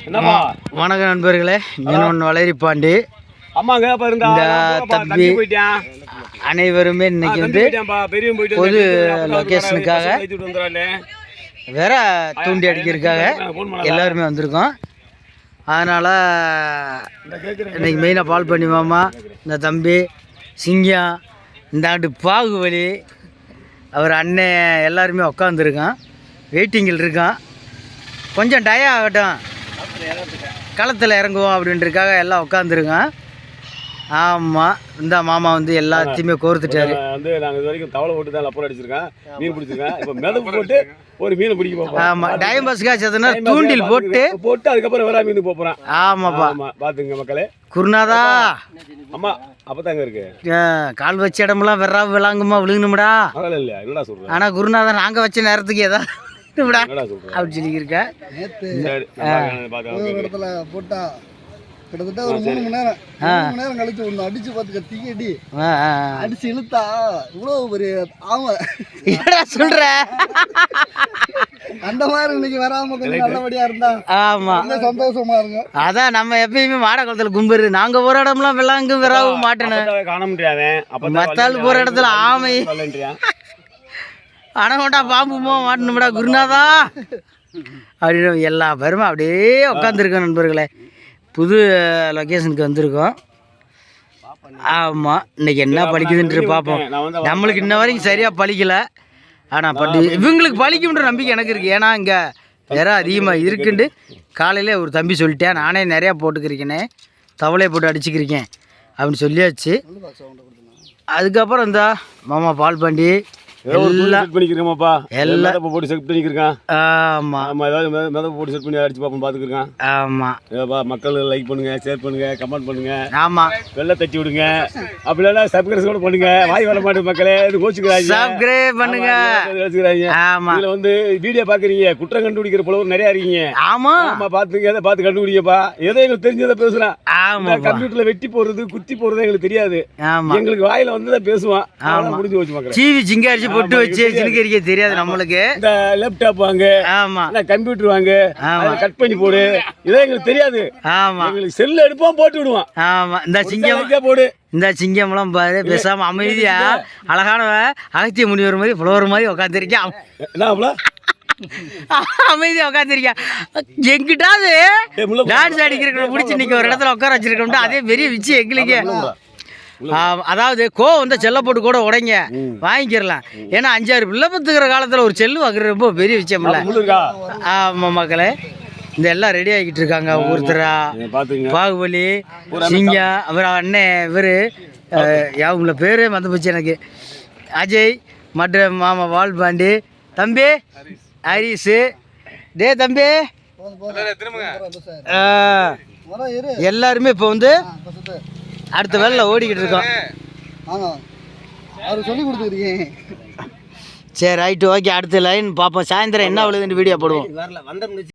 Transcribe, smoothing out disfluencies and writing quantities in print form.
வணக்கம் நண்பர்களே, இன்னொன்று வளரி பாண்டி இந்த தம்பி அனைவருமே இன்னைக்கு வந்து பொது லொக்கேஷனுக்காக வேற தூண்டி அடிக்கிறதுக்காக எல்லாருமே வந்திருக்கோம். அதனால் இன்னைக்கு மெயினாக பால் பண்ணி மாமா, இந்த தம்பி சிங்கம், இந்த ஆண்டு பாகுபலி, அவர் அண்ணன் எல்லாருமே உட்காந்துருக்கான், வெயிட்டிங்கில் இருக்கான். கொஞ்சம் டயம் ஆகட்டும், களத்தில் இறங்குவோம் அப்படின்றதுக்காக எல்லாம் உட்காந்துருக்கான். ஆமாம், இந்த மாமா வந்து எல்லாத்தையுமே கோர்த்துட்டாரு. வந்து நாங்கள் இது வரைக்கும் தவளை போட்டு தான் லப்பர் அடிச்சிருக்கேன், மீன் பிடிச்சிருக்கேன். இப்போ மிதப்பு போட்டு ஒரு மீன் பிடிக்க போகிறோம். ஆமாம், டைம் பஸ்க்காக தூண்டில் போட்டு அதுக்கப்புறம் வேற மீன் போகிறேன். ஆமாப்பா, பார்த்துங்க மக்களே. குருநாதா அம்மா அப்போ தாங்க இருக்கு கால் வச்ச இடமெல்லாம் வெறா விளாங்குமா விழுங்கணும்டா. அதெல்லாம் இல்லையா, என்னடா சொல்கிறேன். ஆனால் குருநாதன் நாங்கள் வச்ச நேரத்துக்கு ஏதாவது அப்படி சொல்லியிருக்கேன். போட்டா கிட்டத்தட்ட ஒரு 3 மணி நேரம் கழிச்சு ஒன்று அடிச்சு பார்த்துக்க தீயடி அடிச்சு இழுத்தா இவ்வளவு பெரிய ஆமா சொல்ற அந்த மாதிரி இன்னைக்கு வராம கொஞ்சம் நல்லபடியா இருந்தா ஆமா சந்தோஷமா இருக்கும். அதான் நம்ம எப்பயுமே மாடக்குளத்துல கும்புரு, நாங்க ஒரு இடம்லாம் விளாங்கு விராவும் மாட்டேன்னு காண முடியாது. மத்தாள் போற இடத்துல ஆமை அணகொண்டா பாம்புமோ மாட்டணும்டா குருநாதா அப்படின்னு எல்லா பேருமே அப்படியே உட்காந்துருக்கோம் நண்பர்களே. புது லொக்கேஷனுக்கு வந்திருக்கோம். ஆமாம், இன்றைக்கி என்ன பழிக்குதுன்ட்டு பார்ப்போம். நம்மளுக்கு இன்ன வரைக்கும் சரியாக பழிக்கலை, ஆனால் இவங்களுக்கு பழிக்கும்ன்ற நம்பிக்கை எனக்கு இருக்குது. ஏன்னா இங்கே வேற அதிகமாக இருக்குண்டு காலையில் ஒரு தம்பி சொல்லிட்டேன், நானே நிறையா போட்டுக்கிறீங்கன்னே, தவளையை போட்டு அடிச்சுக்கிறீங்க அப்படின்னு சொல்லியாச்சு. அதுக்கப்புறம் இந்த மாமா பால் பாண்டி எல்லாம் பண்ணிக்கிறேன்ப்பா, எல்லாம் போட்டு செட் பண்ணிக்கிறேன். ஆமாம் ஆமாம், ஏதாவது மிதப்பு போட்டு செட் பண்ணி அடிச்சு பார்ப்போம், பார்த்துக்கிறேன். ஆமாம், ஏப்பா மக்கள் லைக் பண்ணுங்க, ஷேர் பண்ணுங்க, கமெண்ட் பண்ணுங்க. ஆமாம், வெள்ளை தட்டி விடுங்க. அப்படி இல்லைன்னா சப்ஸ்கிரைப் கூட பண்ணுங்க. வாய் வர மாட்டேன் மக்களே, இது கோச்சுக்கிறாங்க. சப்ஸ்கிரைப் பண்ணுங்க. ஆமாம், இதில் வந்து வீடியோ பார்க்குறீங்க, குற்றம் கண்டுபிடிக்கிற புலவர் நிறையா இருக்கீங்க. ஆமாம் ஆமாம், பார்த்துங்க, எதை பார்த்து கண்டுபிடிக்கப்பா. எதை எங்களுக்கு தெரிஞ்சதை பேசுகிறேன். ஆமாம், கம்ப்யூட்டரில் வெட்டி போடுறது குத்தி போடுறது எங்களுக்கு தெரியாது. ஆமாம், எங்களுக்கு வாயில் வந்து தான் பேசுவான். முடிஞ்சு வச்சு மக்கள் டிவி சிங்காரிச்சு போட்டு வச்சு சின்ன தெரியாது நம்மளுக்கு. இந்த லேப்டாப் வாங்க, ஆமா, கம்ப்யூட்டர் வாங்க, கட் பண்ணி போடு, இதெல்லாம் எங்களுக்கு தெரியாது. ஆமா, எங்களுக்கு செல்ல எடுப்போம், போட்டு விடுவான். ஆமா, இந்த சிங்கம் போடு, இந்த சிங்கம்லாம் பாரு பேசாம அமைதியா அழகான அகத்திய முனிவர் மாதிரி புலவர் மாதிரி உட்காந்துருக்கேன். அமைதியா உட்காந்துருக்கேன். எங்கிட்டாவது டான்ஸ் அடிக்கிற பிடிச்சி இன்னைக்கு ஒரு இடத்துல உட்கார வச்சிருக்கோம்னா அதே பெரிய விஷயம் எங்களுக்கு. அதாவது கோவம் வந்து செல்ல போட்டு கூட உடைங்க வாங்கிக்கிறலாம். ஏன்னா 5-6 பிள்ளை பத்துக்கிற காலத்தில் ஒரு செல்லு வாங்குறது ரொம்ப பெரிய விஷயம் இல்லை. ஆமாம் மக்களே, இந்த எல்லாம் ரெடி ஆகிக்கிட்டு இருக்காங்க. ஒருத்தரா பாகுபலி, சிங்கம், அப்புறம் அண்ணன் இவர் யாவுங்கள பேர் மறந்து போச்சு எனக்கு, அஜய், மற்ற மாமா வால் பாண்டி, தம்பி ஹரிஸு, டே தம்பி எல்லாருமே இப்போ வந்து அடுத்த வேலையில் ஓடிக்கிட்டு இருக்கோம். சரி ரைட்டு, ஓகே, அடுத்த லைன் பார்ப்போம். சாயந்தரம் என்ன விழுதுன்னு வீடியோ போடுவோம்.